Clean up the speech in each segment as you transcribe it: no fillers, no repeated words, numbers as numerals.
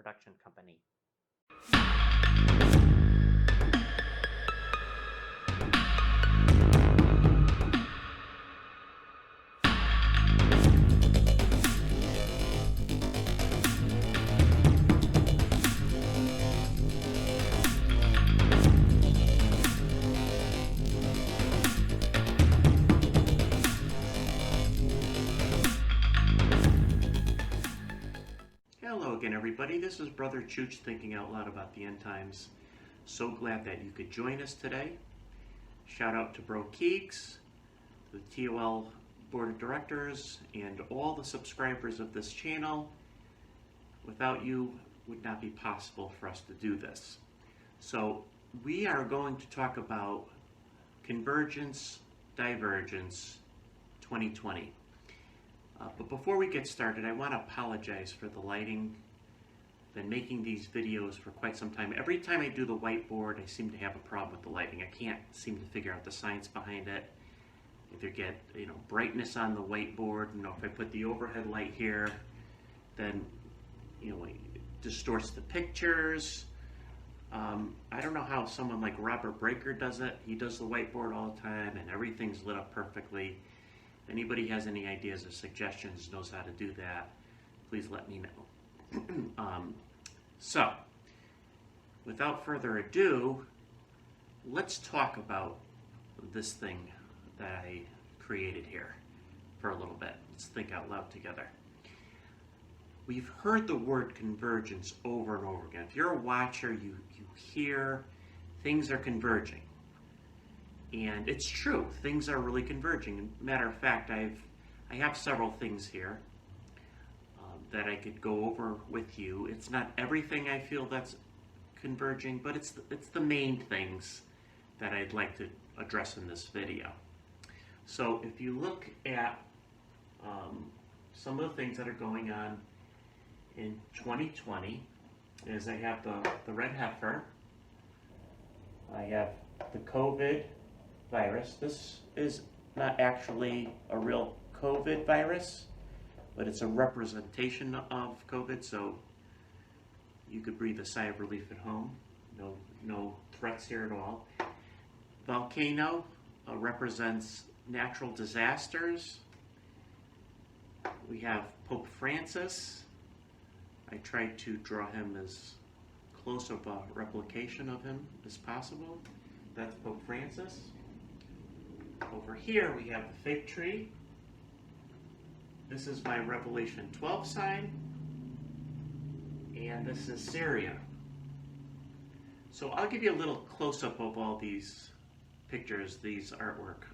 production company. Hello again, everybody. This is Brother Chooch thinking out loud about the end times. So glad that you could join us today. Shout out to Bro Keeks, the TOL Board of Directors, and all the subscribers of this channel. Without you, it would not be possible for us to do this. So we are going to talk about Convergence, Divergence 2020. But before we get started, I want to apologize for the lighting. Been making these videos for quite some time. Every time I do the whiteboard, I seem to have a problem with the lighting. I can't seem to figure out the science behind it. Either get brightness on the whiteboard. If I put the overhead light here, then it distorts the pictures. I don't know how someone like Robert Breaker does it. He does the whiteboard all the time, and everything's lit up perfectly. If anybody has any ideas or suggestions, knows how to do that, please let me know. So, without further ado, let's talk about this thing that I created here for a little bit. Let's think out loud together. We've heard the word convergence over and over again. If you're a watcher, you hear things are converging. And it's true, things are really converging. Matter of fact, I have several things here that I could go over with you. It's not everything I feel that's converging, but it's the main things that I'd like to address in this video. So if you look at some of the things that are going on in 2020, is I have the red heifer, I have the COVID virus. This is not actually a real COVID virus, but it's a representation of COVID, so you could breathe a sigh of relief at home. No threats here at all. Volcano represents natural disasters. We have Pope Francis. I tried to draw him as close of a replication of him as possible. That's Pope Francis. Over here we have the fig tree. This is my Revelation 12 sign. And this is Syria. So I'll give you a little close-up of all these pictures, these artwork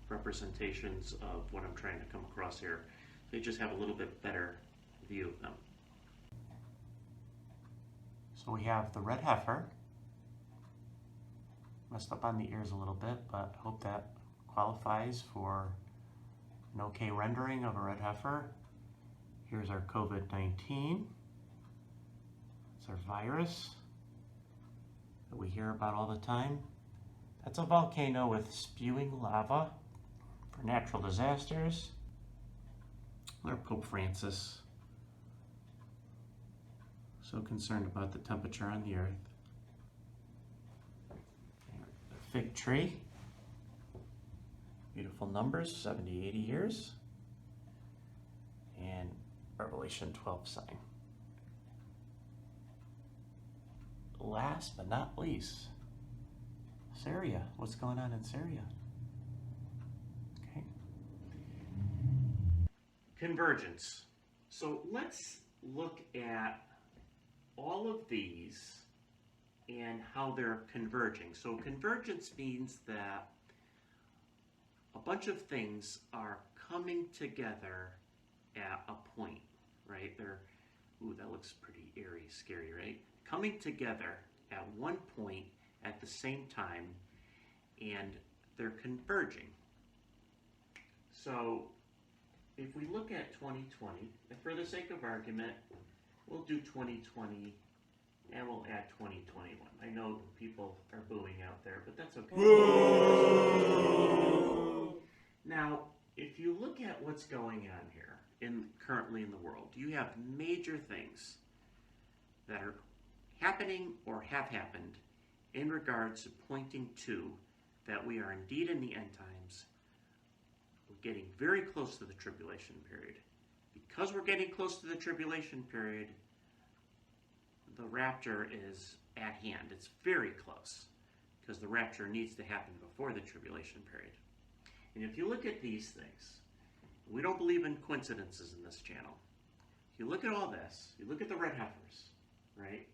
representations of what I'm trying to come across here. So you just have a little bit better view of them. So we have the red heifer. Messed up on the ears a little bit, but hope that qualifies for an okay rendering of a red heifer. Here's our COVID-19. It's our virus that we hear about all the time. That's a volcano with spewing lava for natural disasters. There's Pope Francis. So concerned about the temperature on the earth. Fig tree, beautiful numbers, 70, 80 years, and Revelation 12 sign. Last but not least, Syria. What's going on in Syria? Okay. Convergence. So let's look at all of these and how they're converging. So convergence means that a bunch of things are coming together at a point, right? That looks pretty eerie, scary, right? Coming together at one point at the same time, and they're converging. So if we look at 2020, and for the sake of argument, we'll do 2020 and we'll add 2021. I know people are booing out there, but that's okay. Now, if you look at what's going on here currently in the world, you have major things that are happening or have happened in regards to pointing to that we are indeed in the end times. We're getting very close to the tribulation period. Because we're getting close to the tribulation period, the rapture is at hand. It's very close because the rapture needs to happen before the tribulation period. And if you look at these things, we don't believe in coincidences in this channel. If you look at all this, you look at the red heifers, right?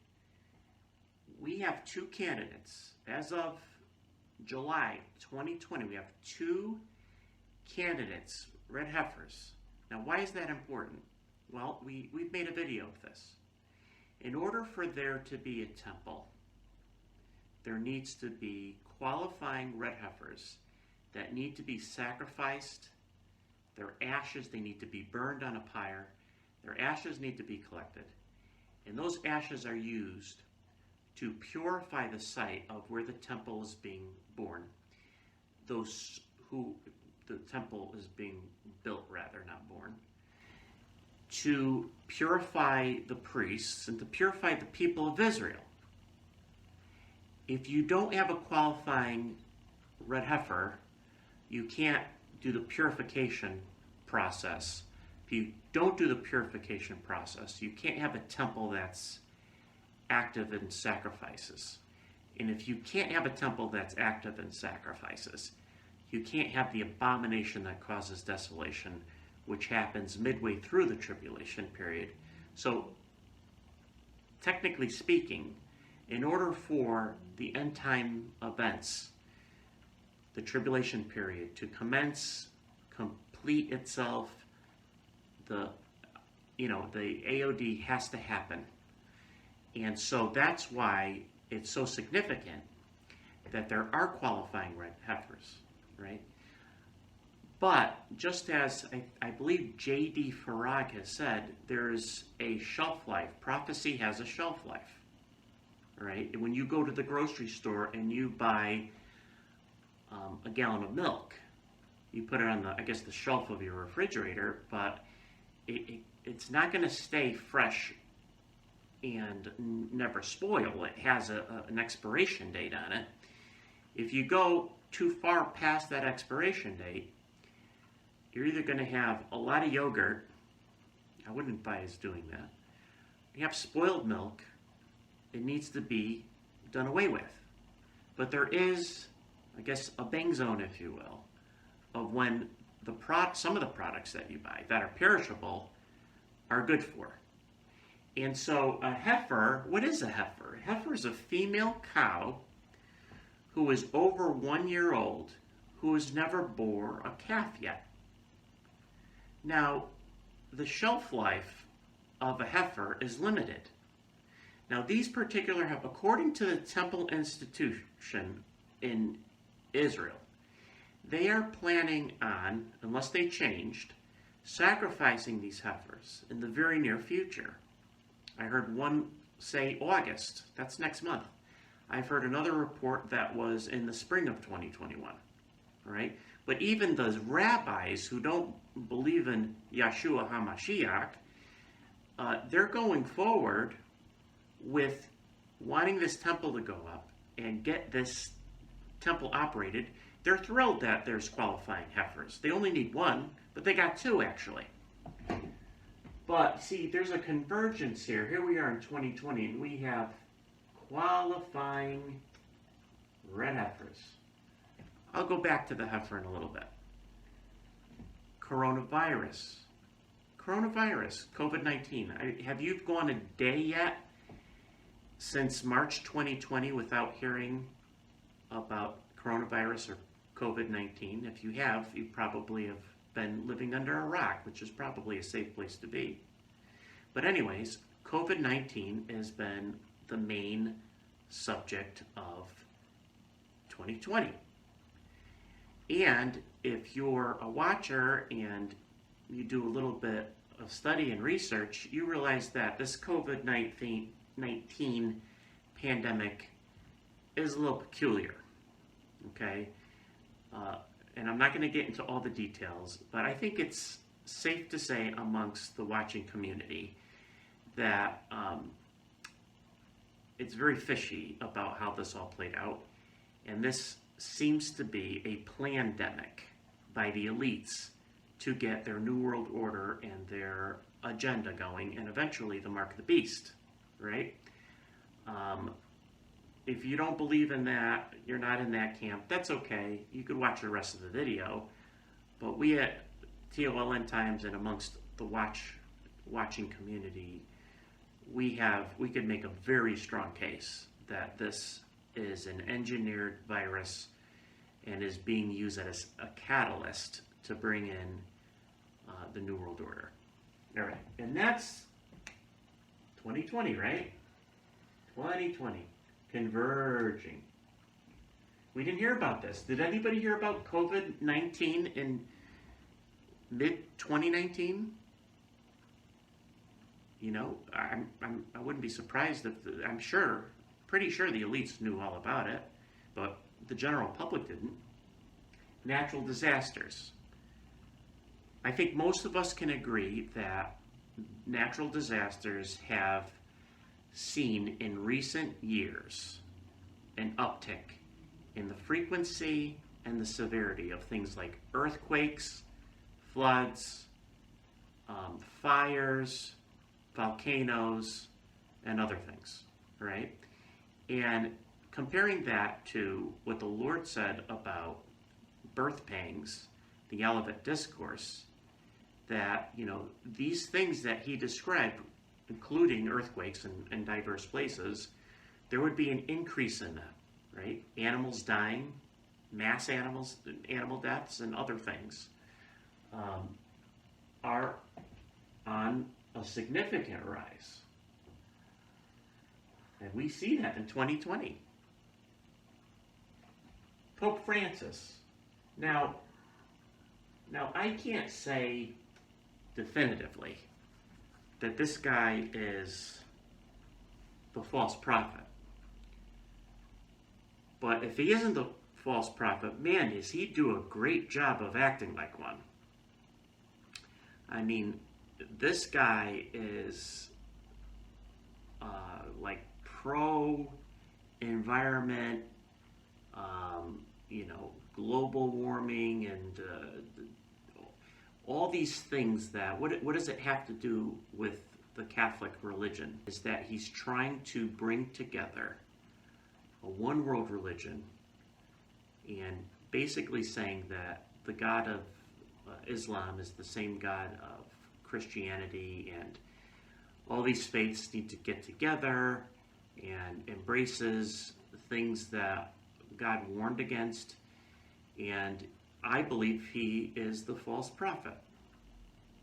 We have two candidates. As of July 2020, we have two candidates, red heifers. Now, why is that important? Well, we've made a video of this. In order for there to be a temple, there needs to be qualifying red heifers that need to be sacrificed. Their ashes, they need to be burned on a pyre. Their ashes need to be collected. And those ashes are used to purify the site of where the temple is being born. Those who the temple is being built, rather, not born. To purify the priests and to purify the people of Israel. If you don't have a qualifying red heifer, you can't do the purification process. If you don't do the purification process, you can't have a temple that's active in sacrifices. And if you can't have a temple that's active in sacrifices, you can't have the abomination that causes desolation, which happens midway through the tribulation period. So, technically speaking, in order for the end time events, the tribulation period, to commence, complete itself, the AOD has to happen. And so that's why it's so significant that there are qualifying red heifers, right? But just as I believe J.D. Farag has said, there's a shelf life. Prophecy has a shelf life, right? When you go to the grocery store and you buy a gallon of milk, you put it on the shelf of your refrigerator, but it's not going to stay fresh and never spoil. It has an expiration date on it. If you go too far past that expiration date, you're either going to have a lot of yogurt. I wouldn't advise doing that. You have spoiled milk. It needs to be done away with. But there is, a bang zone, if you will, of when some of the products that you buy that are perishable are good for. And so a heifer, what is a heifer? A heifer is a female cow who is over 1 year old, who has never bore a calf yet. Now, the shelf life of a heifer is limited. Now, these particular heifers, according to the Temple Institution in Israel, they are planning on, unless they changed, sacrificing these heifers in the very near future. I heard one say August. That's next month. I've heard another report that was in the spring of 2021. Right? But even those rabbis who don't believe in Yeshua HaMashiach, they're going forward with wanting this temple to go up and get this temple operated. They're thrilled that there's qualifying heifers. They only need one, but they got two actually. But see, there's a convergence here. Here we are in 2020, and we have qualifying red heifers. I'll go back to the heifer in a little bit. Coronavirus, COVID-19. Have you gone a day yet since March 2020 without hearing about coronavirus or COVID-19? If you have, you probably have been living under a rock, which is probably a safe place to be. But anyways, COVID-19 has been the main subject of 2020. And if you're a watcher and you do a little bit of study and research, you realize that this COVID-19 pandemic is a little peculiar, okay? And I'm not going to get into all the details, but I think it's safe to say amongst the watching community that it's very fishy about how this all played out. And this seems to be a plandemic by the elites to get their New World Order and their agenda going, and eventually the Mark of the Beast, right? If you don't believe in that, you're not in that camp, that's okay. You could watch the rest of the video. But we at TOL End Times and amongst the watching community, we could make a very strong case that this is an engineered virus and is being used as a catalyst to bring in the New World Order. All right, and that's 2020, right? 2020, converging. We didn't hear about this. Did anybody hear about COVID-19 in mid-2019? You know, I wouldn't be surprised if, pretty sure the elites knew all about it, but the general public didn't. Natural disasters. I think most of us can agree that natural disasters have seen in recent years an uptick in the frequency and the severity of things like earthquakes, floods, fires, volcanoes, and other things, right? And comparing that to what the Lord said about birth pangs, the Olivet Discourse, that, you know, these things that he described, including earthquakes in diverse places, there would be an increase in that, right? Animals dying, mass animal deaths, and other things are on a significant rise. And we see that in 2020. Pope Francis. Now I can't say definitively that this guy is the false prophet. But if he isn't the false prophet, man, does he do a great job of acting like one. I mean, this guy is like pro-environment, global warming, and all these things that, what does it have to do with the Catholic religion? Is that he's trying to bring together a one world religion and basically saying that the God of Islam is the same God of Christianity, and all these faiths need to get together and embraces things that God warned against. And I believe he is the false prophet.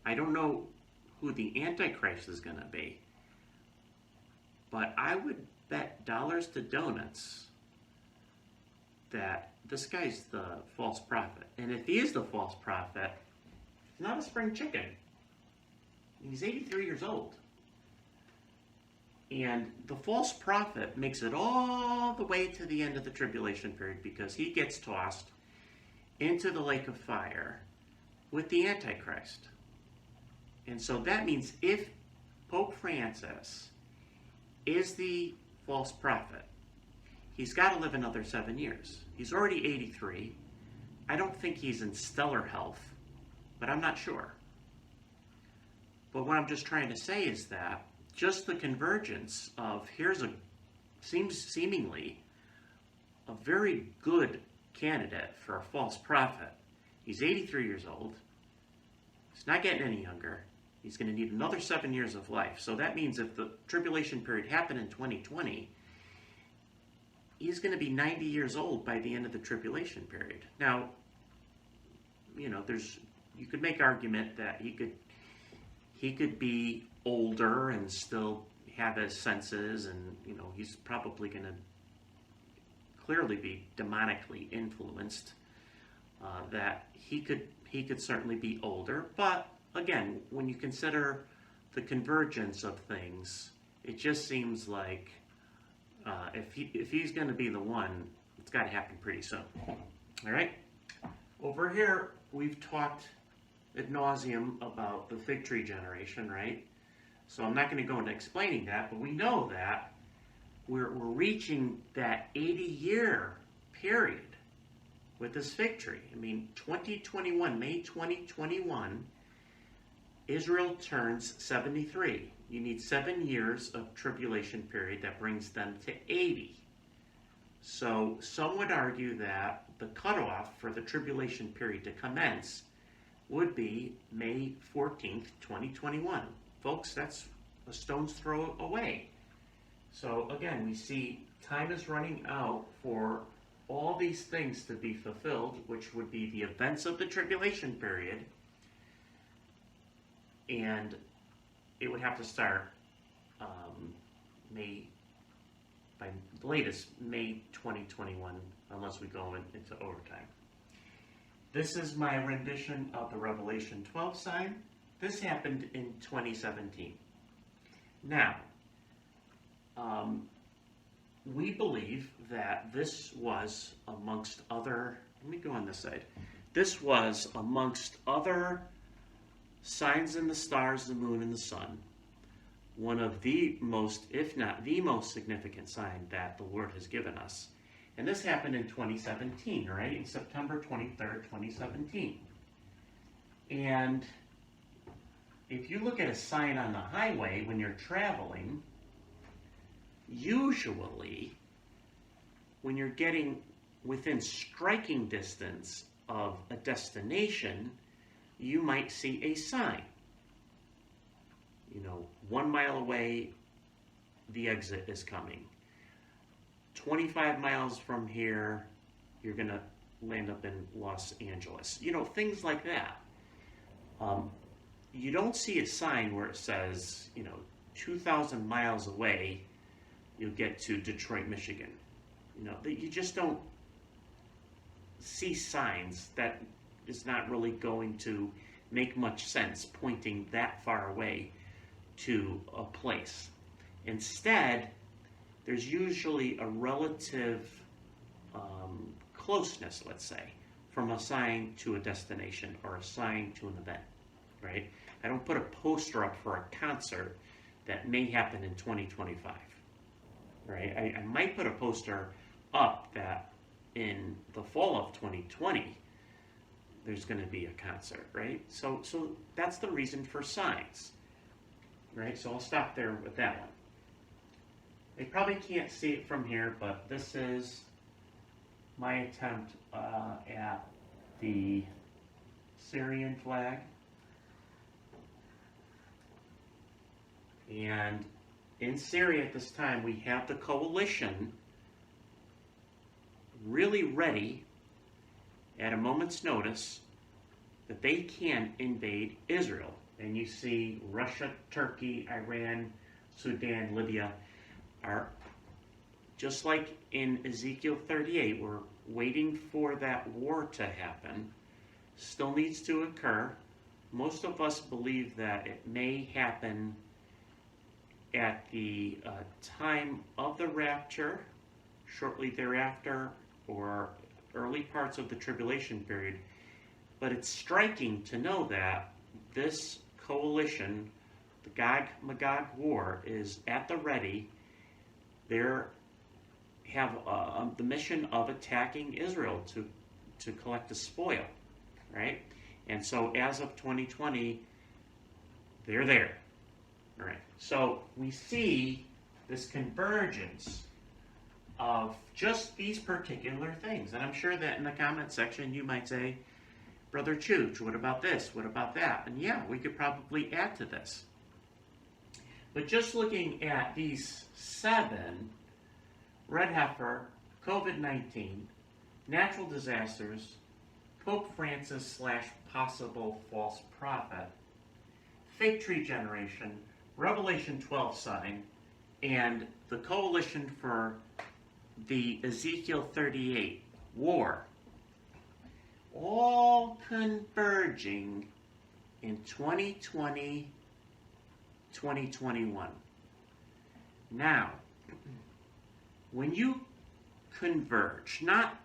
I don't know who the Antichrist is going to be, but I would bet dollars to donuts that this guy's the false prophet. And if he is the false prophet, he's not a spring chicken. He's 83 years old. And the false prophet makes it all the way to the end of the tribulation period, because he gets tossed into the lake of fire with the Antichrist. And so that means if Pope Francis is the false prophet, he's got to live another 7 years. He's already 83. I don't think he's in stellar health, but I'm not sure. But what I'm just trying to say is that just the convergence of seemingly a very good candidate for a false prophet. He's 83 years old. He's not getting any younger. He's going to need another 7 years of life. So that means if the tribulation period happened in 2020, he's going to be 90 years old by the end of the tribulation period. Now, you could make argument that he could be older and still have his senses, and he's probably going to clearly be demonically influenced. That he could certainly be older, but again, when you consider the convergence of things, it just seems like if he's going to be the one, it's got to happen pretty soon. All right. Over here, we've talked ad nauseum about the fig tree generation, right? So I'm not going to go into explaining that, but we know that we're reaching that 80-year period with this victory. I mean, 2021, May 2021, Israel turns 73. You need 7 years of tribulation period that brings them to 80. So some would argue that the cutoff for the tribulation period to commence would be May 14th, 2021. Folks, that's a stone's throw away. So again, we see time is running out for all these things to be fulfilled, which would be the events of the tribulation period, and it would have to start by the latest May 2021, unless we go into overtime. This is my rendition of the Revelation 12 sign. This happened in 2017. Now, we believe that this was amongst other, let me go on this side. This was amongst other signs in the stars, the moon, and the sun, one of the most, if not the most significant sign that the Lord has given us. And this happened in 2017, right? In September 23rd, 2017. And if you look at a sign on the highway when you're traveling, usually when you're getting within striking distance of a destination, you might see a sign. 1 mile away, the exit is coming. 25 miles from here, you're going to land up in Los Angeles. Things like that. You don't see a sign where it says, 2,000 miles away, you'll get to Detroit, Michigan. You just don't see signs. That is not really going to make much sense pointing that far away to a place. Instead, there's usually a relative closeness, let's say, from a sign to a destination or a sign to an event, right? I don't put a poster up for a concert that may happen in 2025, right? I might put a poster up that in the fall of 2020, there's going to be a concert, right? So that's the reason for signs, right? So I'll stop there with that one. They probably can't see it from here, but this is my attempt at the Syrian flag. And in Syria at this time, we have the coalition really ready at a moment's notice that they can invade Israel. And you see Russia, Turkey, Iran, Sudan, Libya are just like in Ezekiel 38. We're waiting for that war to happen. Still needs to occur. Most of us believe that it may happen at the time of the rapture, shortly thereafter, or early parts of the tribulation period. But it's striking to know that this coalition, the Gog-Magog war, is at the ready. They have the mission of attacking Israel to collect the spoil, right? And so as of 2020, they're there. All right. So we see this convergence of just these particular things. And I'm sure that in the comment section you might say, Brother Chooch, what about this? What about that? And yeah, we could probably add to this. But just looking at these 7, red heifer, COVID-19, natural disasters, Pope Francis / possible false prophet, fig tree generation, Revelation 12 sign, and the coalition for the Ezekiel 38 war, all converging in 2020, 2021. Now, when you converge, not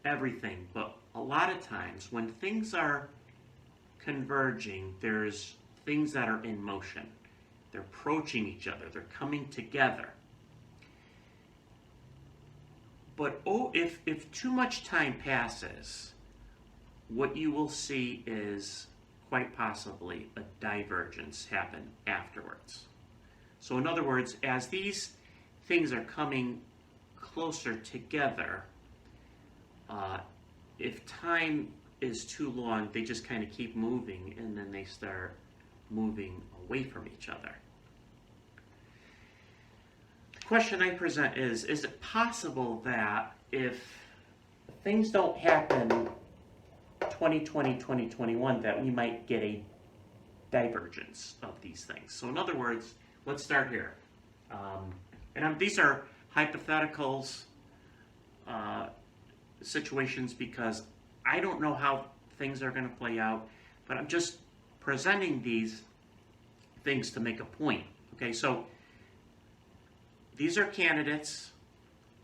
everything, but a lot of times when things are converging, there's things that are in motion. They're approaching each other. They're coming together. But if too much time passes, what you will see is quite possibly a divergence happen afterwards. So in other words, as these things are coming closer together, if time is too long, they just kind of keep moving, and then they start moving away from each other. The question I present is it possible that if things don't happen 2020, 2021, that we might get a divergence of these things? So in other words, let's start here. These are hypotheticals, situations, because I don't know how things are going to play out, but I'm just presenting these things to make a point. Okay, so these are candidates.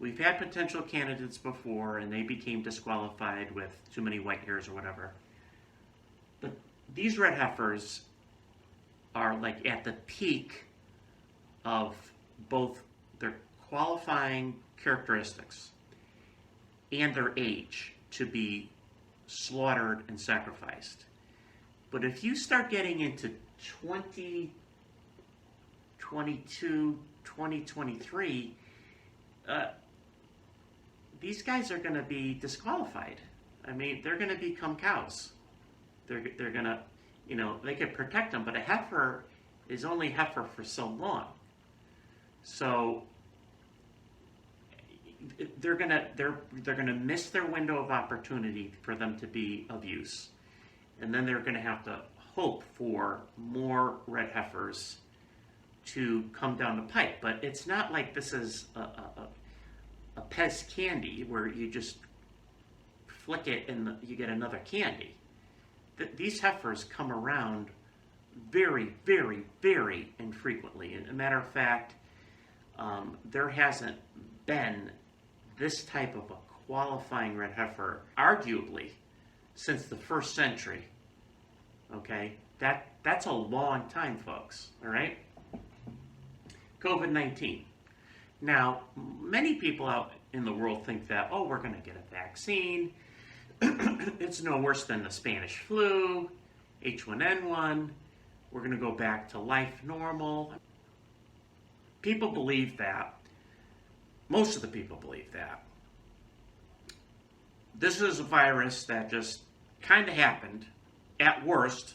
We've had potential candidates before, and they became disqualified with too many white hairs or whatever. But these red heifers are like at the peak of both their qualifying characteristics and their age to be slaughtered and sacrificed. But if you start getting into 2022, 2023, these guys are going to be disqualified. I mean, they're going to become cows. They're going to, they could protect them, but a heifer is only heifer for so long. So they're gonna miss their window of opportunity for them to be of use, and then they're gonna have to hope for more red heifers to come down the pipe. But it's not like this is a Pez candy where you just flick it and you get another candy. These heifers come around very, very, very infrequently. And as a matter of fact, there hasn't been this type of a qualifying red heifer, arguably, since the 1st century. Okay? That's a long time, folks. All right? COVID-19. Now, many people out in the world think that, we're going to get a vaccine. It's no worse than the Spanish flu, H1N1. We're going to go back to life normal. People believe that. Most of the people believe that. This is a virus that just kind of happened. At worst,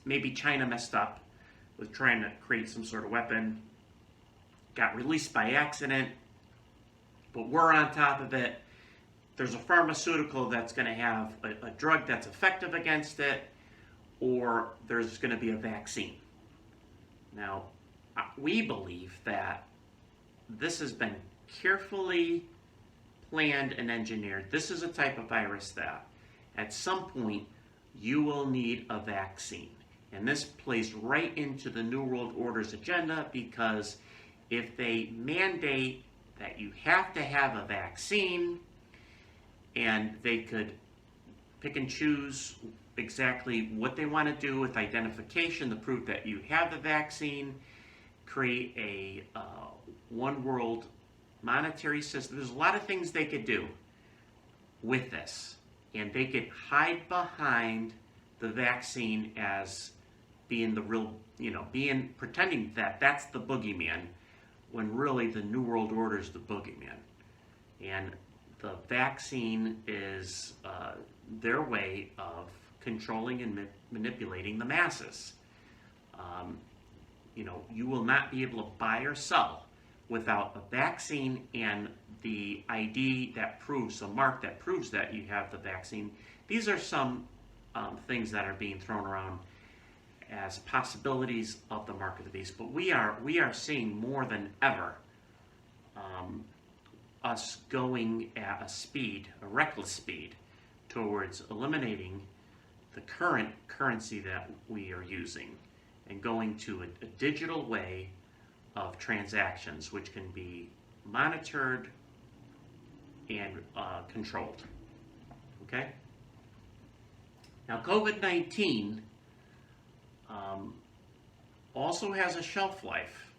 maybe China messed up with trying to create some sort of weapon, got released by accident, but we're on top of it. There's a pharmaceutical that's going to have a drug that's effective against it, or there's going to be a vaccine. Now, we believe that this has been carefully planned and engineered. This is a type of virus that at some point you will need a vaccine. And this plays right into the New World Order's agenda, because if they mandate that you have to have a vaccine, and they could pick and choose exactly what they want to do with identification to prove that you have the vaccine, create a one world monetary system. There's a lot of things they could do with this. And they could hide behind the vaccine as being the real, pretending that that's the boogeyman, when really the New World Order is the boogeyman. And the vaccine is their way of controlling and manipulating the masses. You will not be able to buy or sell without a vaccine and the ID that proves, a mark that proves that you have the vaccine. These are some things that are being thrown around as possibilities of the mark of the beast. But we are seeing more than ever us going at a speed, a reckless speed, towards eliminating the current currency that we are using and going to a digital way of transactions, which can be monitored and controlled. Okay? Now, COVID-19 also has a shelf life,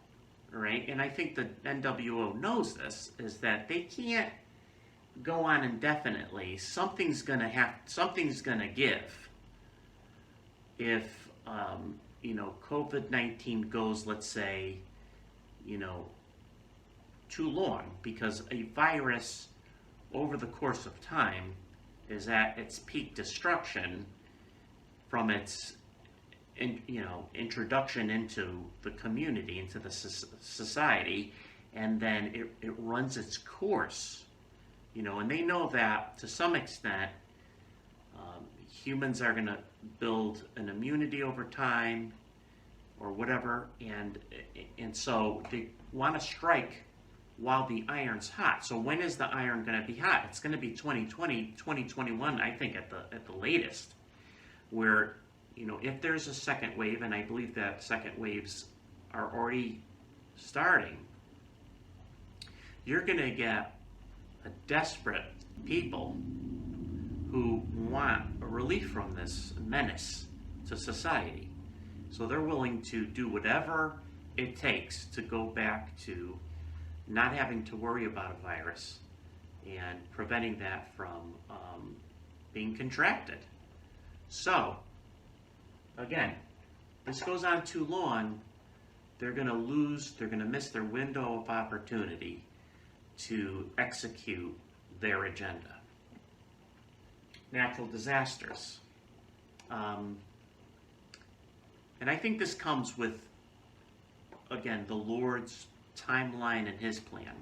right? And I think the NWO knows this, is that they can't go on indefinitely. Something's gonna give if COVID-19 goes, let's say, too long, because a virus over the course of time is at its peak destruction from its introduction into the community, into the society, and then it runs its course, and they know that to some extent humans are going to build an immunity over time or whatever, and so they want to strike while the iron's hot. So when is the iron going to be hot? It's going to be 2020, 2021, I think, at the latest, where if there's a second wave, and I believe that second waves are already starting, you're going to get a desperate people who want a relief from this menace to society. So they're willing to do whatever it takes to go back to not having to worry about a virus and preventing that from being contracted. So, again, this goes on too long, they're going to miss their window of opportunity to execute their agenda. Natural disasters. And I think this comes with, again, the Lord's timeline and his plan.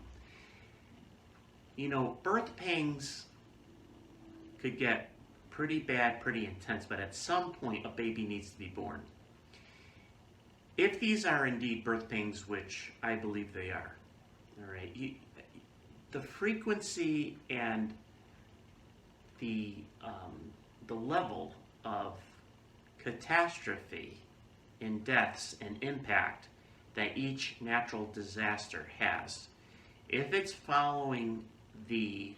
Birth pangs could get pretty bad, pretty intense, but at some point a baby needs to be born. If these are indeed birth pangs, which I believe they are, all right, the frequency and the level of catastrophe in deaths and impact that each natural disaster has, if it's following the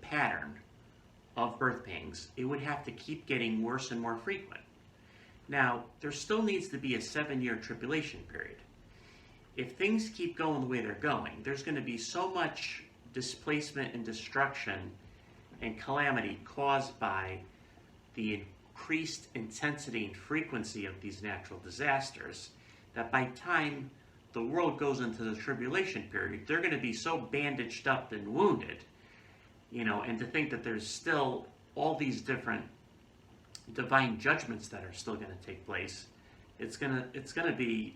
pattern of birth pangs, it would have to keep getting worse and more frequent. Now, there still needs to be a 7-year tribulation period. If things keep going the way they're going, there's going to be so much displacement and destruction and calamity caused by the increased intensity and frequency of these natural disasters that by the time the world goes into the tribulation period, they're going to be so bandaged up and wounded, and to think that there's still all these different divine judgments that are still going to take place, it's going to be,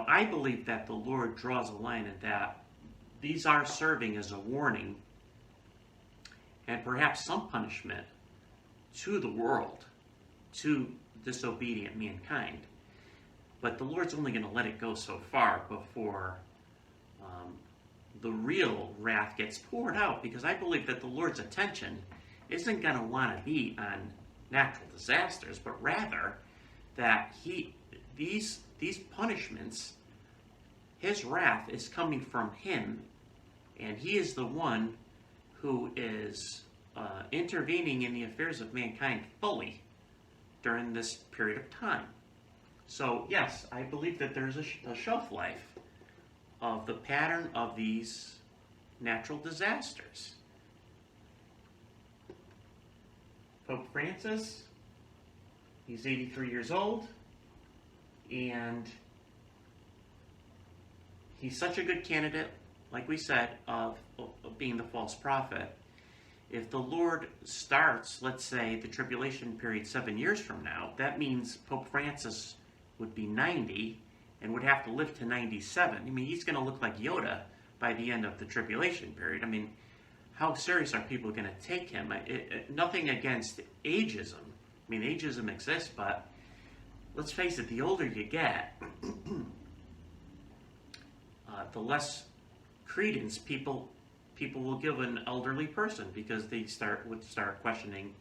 I believe that the Lord draws a line at that. These are serving as a warning and perhaps some punishment to the world, to disobedient mankind. But the Lord's only going to let it go so far before the real wrath gets poured out, because I believe that the Lord's attention isn't going to want to be on natural disasters, but rather that these punishments, his wrath is coming from him, and he is the one who is intervening in the affairs of mankind fully during this period of time. So yes, I believe that there's a shelf life of the pattern of these natural disasters. Pope Francis, he's 83 years old, and he's such a good candidate, like we said, of being the false prophet. If the Lord starts, let's say, the tribulation period 7 years from now, that means Pope Francis would be 90 and would have to live to 97. I mean, he's going to look like Yoda by the end of the tribulation period. I mean, how serious are people going to take him? Nothing against ageism. I mean, ageism exists, but let's face it, the older you get, the less credence people will give an elderly person, because they would start questioning,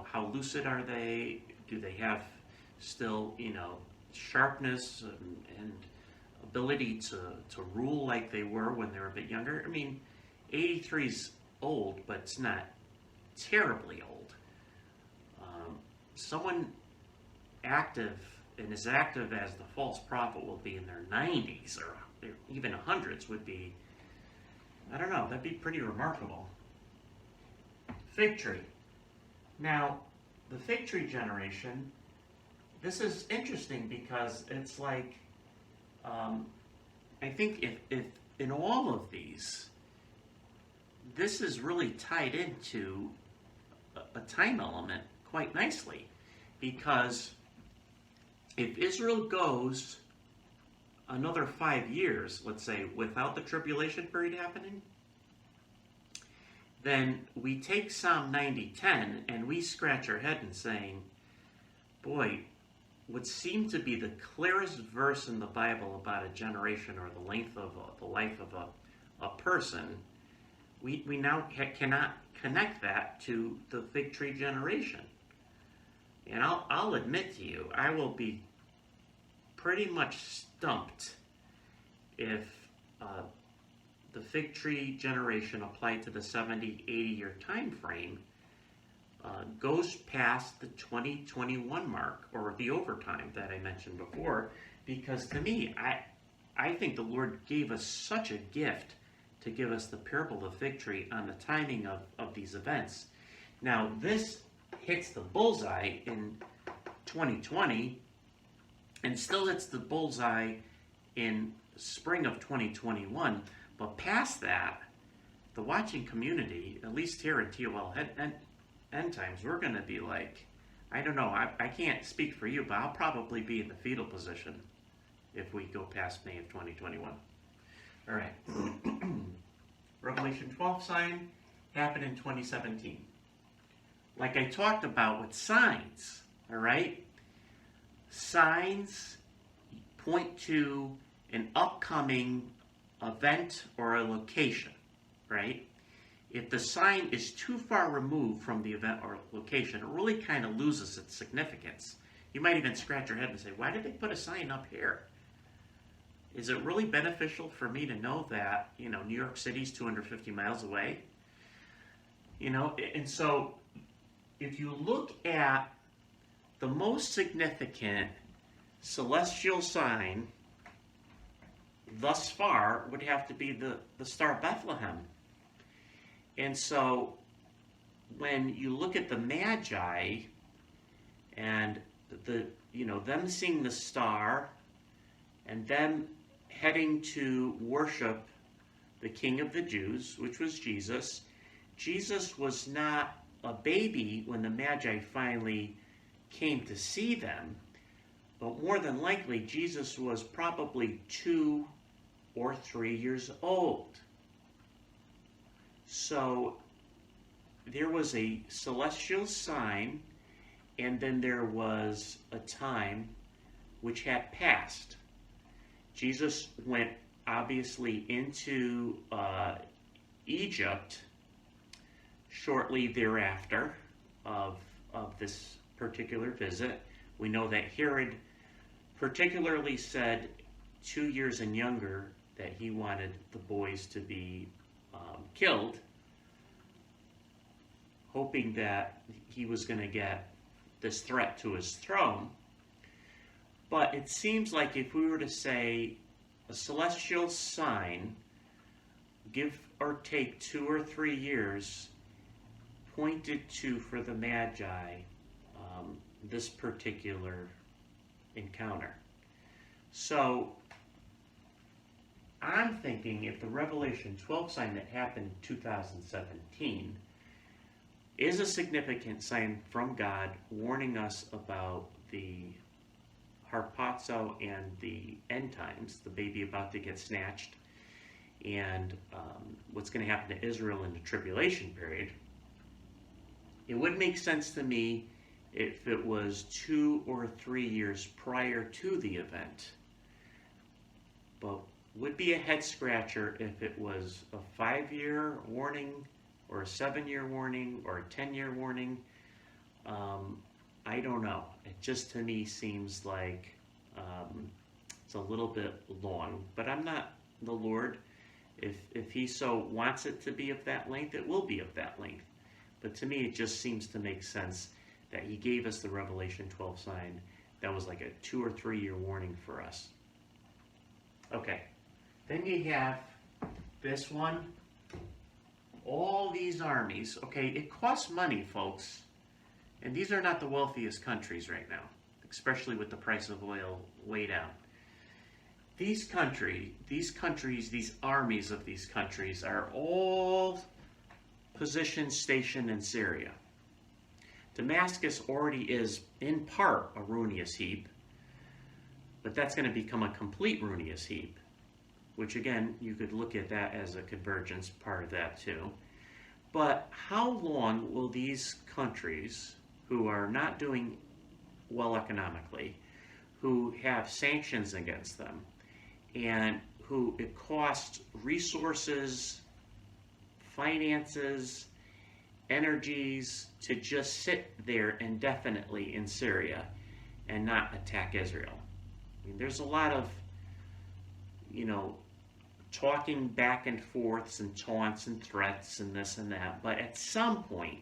how lucid are they? Do they have still, sharpness and ability to rule like they were when they were a bit younger? I mean, 83's old, but it's not terribly old. Someone active and as active as the false prophet will be in their 90s or even hundreds would be, I don't know, that'd be pretty remarkable. Fig tree. Now, the fig tree generation, this is interesting because it's like, I think if in all of these, this is really tied into a time element quite nicely, because if Israel goes another 5 years, let's say, without the tribulation period happening, then we take Psalm 90:10 and we scratch our head and saying, boy, what seemed to be the clearest verse in the Bible about a generation or the length of the life of a person, we now cannot connect that to the fig tree generation. And I'll admit to you, I will be pretty much stumped if the fig tree generation applied to the 70, 80-year time frame goes past the 2021 mark, or the overtime that I mentioned before, because to me, I think the Lord gave us such a gift to give us the parable of the fig tree on the timing of these events. Now, this hits the bullseye in 2020 and still hits the bullseye in spring of 2021, but past that, the watching community, at least here at TOL End Times, we're going to be like, I don't know, I can't speak for you, but I'll probably be in the fetal position if we go past May of 2021. All right. Revelation 12 sign happened in 2017. Like I talked about with signs, all right? Signs point to an upcoming event or a location, right? If the sign is too far removed from the event or location, it really kind of loses its significance. You might even scratch your head and say, why did they put a sign up here? Is it really beneficial for me to know that, New York City's 250 miles away? And so if you look at the most significant celestial sign thus far would have to be the Star of Bethlehem. And so when you look at the Magi and them seeing the star and them heading to worship the King of the Jews, which was Jesus. Jesus was not a baby when the Magi finally came to see them, but more than likely Jesus was probably 2 or 3 years old. So there was a celestial sign, and then there was a time which had passed. Jesus went obviously into Egypt shortly thereafter of this particular visit. We know that Herod particularly said 2 years and younger that he wanted the boys to be killed, hoping that he was going to get this threat to his throne. But it seems like if we were to say a celestial sign, give or take 2 or 3 years, pointed to for the Magi this particular encounter. So I'm thinking if the Revelation 12 sign that happened in 2017 is a significant sign from God warning us about the harpazo and the end times, the baby about to get snatched, and what's going to happen to Israel in the tribulation period, it would make sense to me if it was 2 or 3 years prior to the event. But would be a head scratcher if it was a 5-year warning or a 7-year warning or a 10-year warning. I don't know. It just to me seems like it's a little bit long, but I'm not the Lord. If he so wants it to be of that length, it will be of that length. But to me, it just seems to make sense that he gave us the Revelation 12 sign That was like a 2 or 3 year warning for us. Okay, then you have this one. All these armies. Okay, it costs money, folks. And these are not the wealthiest countries right now, especially with the price of oil way down. These armies of these countries are all positioned, stationed in Syria. Damascus already is, in part, a ruinous heap, but that's going to become a complete ruinous heap, which again, you could look at that as a convergence part of that too. But how long will these countries who are not doing well economically, who have sanctions against them, and who it costs resources, finances, energies to just sit there indefinitely in Syria and not attack Israel? I mean, there's a lot of, talking back and forths and taunts and threats and this and that, but at some point,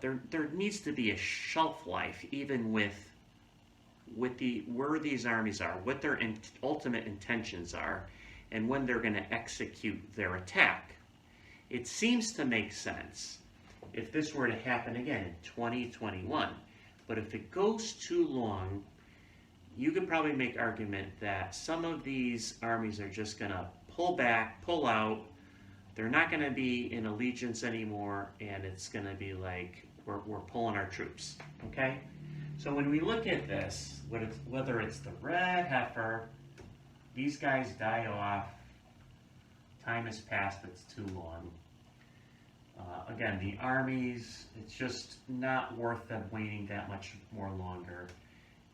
there needs to be a shelf life, even with where these armies are, what their ultimate intentions are, and when they're going to execute their attack. It seems to make sense if this were to happen again in 2021, but if it goes too long, you could probably make argument that some of these armies are just going to pull back, pull out. They're not going to be in allegiance anymore, and it's going to be like we're pulling our troops. Okay? So when we look at this, whether it's the red heifer, these guys die off, time has passed, it's too long. Again, the armies, it's just not worth them waiting that much more longer.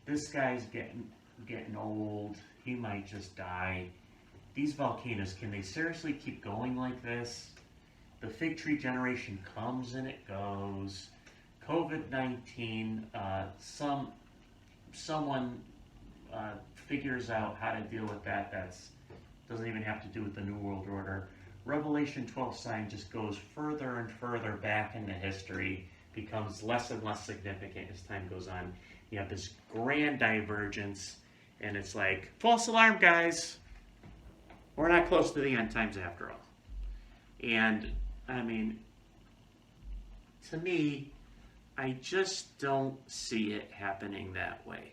This guy's getting old, he might just die. These volcanoes, can they seriously keep going like this? The fig tree generation comes and it goes. COVID-19, someone figures out how to deal with that. Doesn't even have to do with the New World Order. Revelation 12 sign just goes further and further back into history, becomes less and less significant as time goes on. You have this grand divergence, and it's like, false alarm, guys. We're not close to the end times after all. And, I mean, to me, I just don't see it happening that way.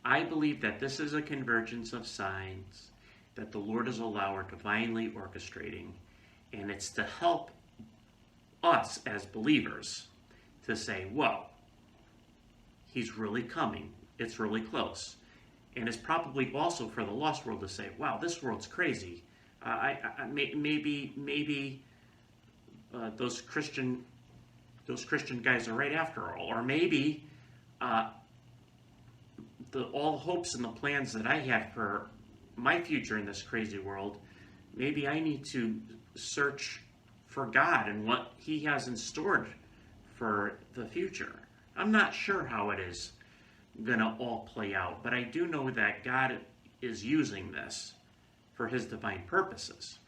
I believe that this is a convergence of signs that the Lord is allowing, divinely orchestrating, and it's to help us as believers to say, whoa, he's really coming. It's really close. And it's probably also for the lost world to say, wow, this world's crazy. Maybe those Christian guys are right after all. Or maybe all the hopes and the plans that I had for my future in this crazy world, maybe I need to search for God and what he has in store for the future. I'm not sure how it is going to all play out, but I do know that God is using this for his divine purposes.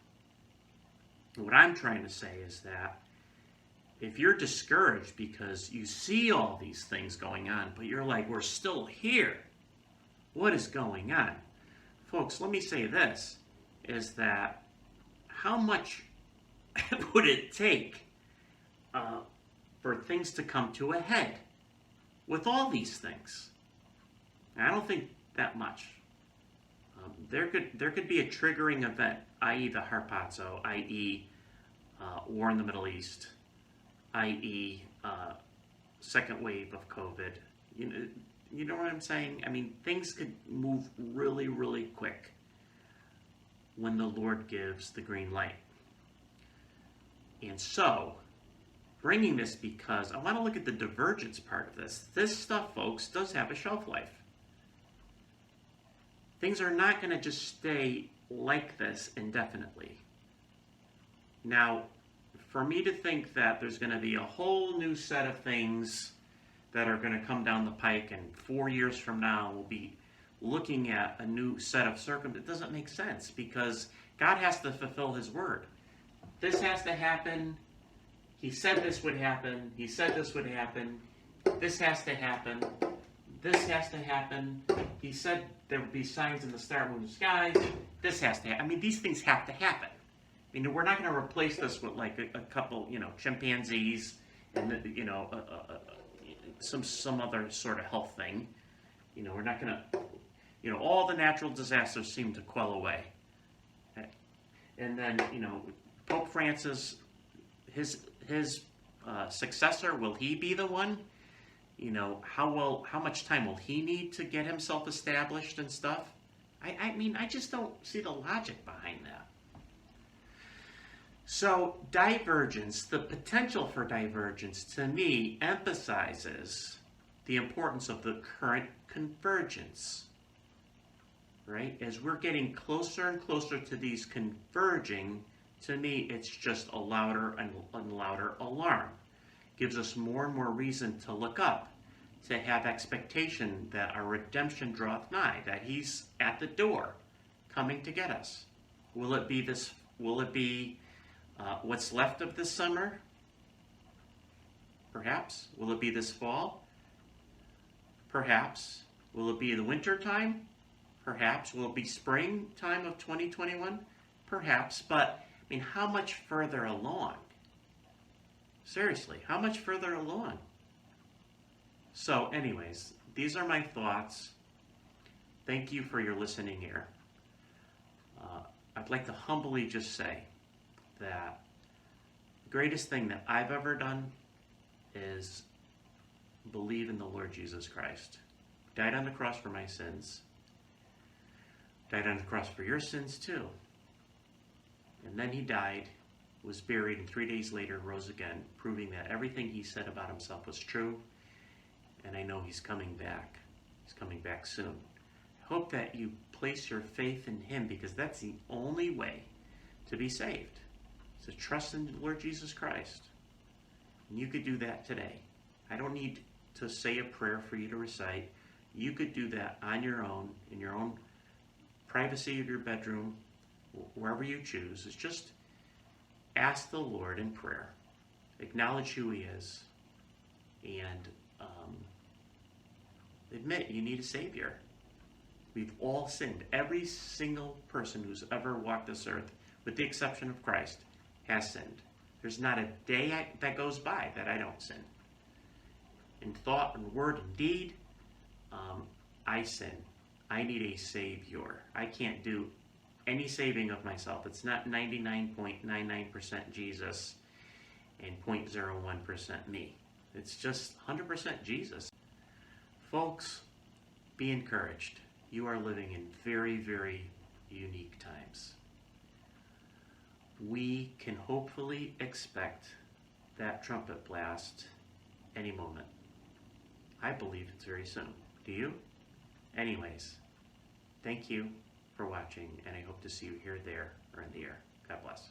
What I'm trying to say is that if you're discouraged because you see all these things going on, but you're like, we're still here, what is going on? Folks, let me say this, is that how much would it take for things to come to a head with all these things? I don't think that much. There could be a triggering event, i.e. the harpazo, i.e. War in the Middle East, i.e. Second wave of COVID. You know what I'm saying? I mean, things could move really, really quick when the Lord gives the green light. And so, bringing this because I want to look at the divergence part of this. This stuff, folks, does have a shelf life. Things are not going to just stay like this indefinitely. Now, for me to think that there's going to be a whole new set of things that are going to come down the pike, and 4 years from now we'll be looking at a new set of circumstances, it doesn't make sense, because God has to fulfill his word. This has to happen. He said this would happen. He said this would happen. this has to happen, this has to happen. He said there would be signs in the star, moon, and skies. This has to happen. I mean, these things have to happen. I mean, we're not going to replace this with like a couple, chimpanzees and some other sort of health thing. We're not going to, all the natural disasters seem to quell away. And then, Pope Francis, his successor, will he be the one? How much time will he need to get himself established and stuff? I mean, I just don't see the logic behind that. So, divergence, the potential for divergence, to me, emphasizes the importance of the current convergence. Right? As we're getting closer and closer to these converging, to me, it's just a louder and louder alarm. Gives us more and more reason to look up, to have expectation that our redemption draweth nigh, that he's at the door, coming to get us. Will it be what's left of this summer? Perhaps. Will it be this fall? Perhaps. Will it be the winter time? Perhaps. Will it be springtime of 2021? Perhaps. But, I mean, how much further along? Seriously, how much further along? So, anyways, these are my thoughts. Thank you for your listening ear. I'd like to humbly just say that the greatest thing that I've ever done is believe in the Lord Jesus Christ. Died on the cross for my sins. Died on the cross for your sins too. And then he died, was buried, and 3 days later rose again, proving that everything he said about himself was true. And I know he's coming back. He's coming back soon. I hope that you place your faith in him, because that's the only way to be saved. To trust in the Lord Jesus Christ. And you could do that today. I don't need to say a prayer for you to recite. You could do that on your own, in your own privacy of your bedroom, wherever you choose. Is just ask the Lord in prayer. Acknowledge who he is. And admit you need a Savior. We've all sinned. Every single person who's ever walked this earth, with the exception of Christ, has sinned. There's not a day that goes by that I don't sin. In thought and word and deed, I sin. I need a Savior. I can't do any saving of myself. It's not 99.99% Jesus and 0.01% me. It's just 100% Jesus. Folks, be encouraged. You are living in very, very unique times. We can hopefully expect that trumpet blast any moment. I believe it's very soon. Do you? Anyways, thank you for watching, and I hope to see you here, there, or in the air. God bless.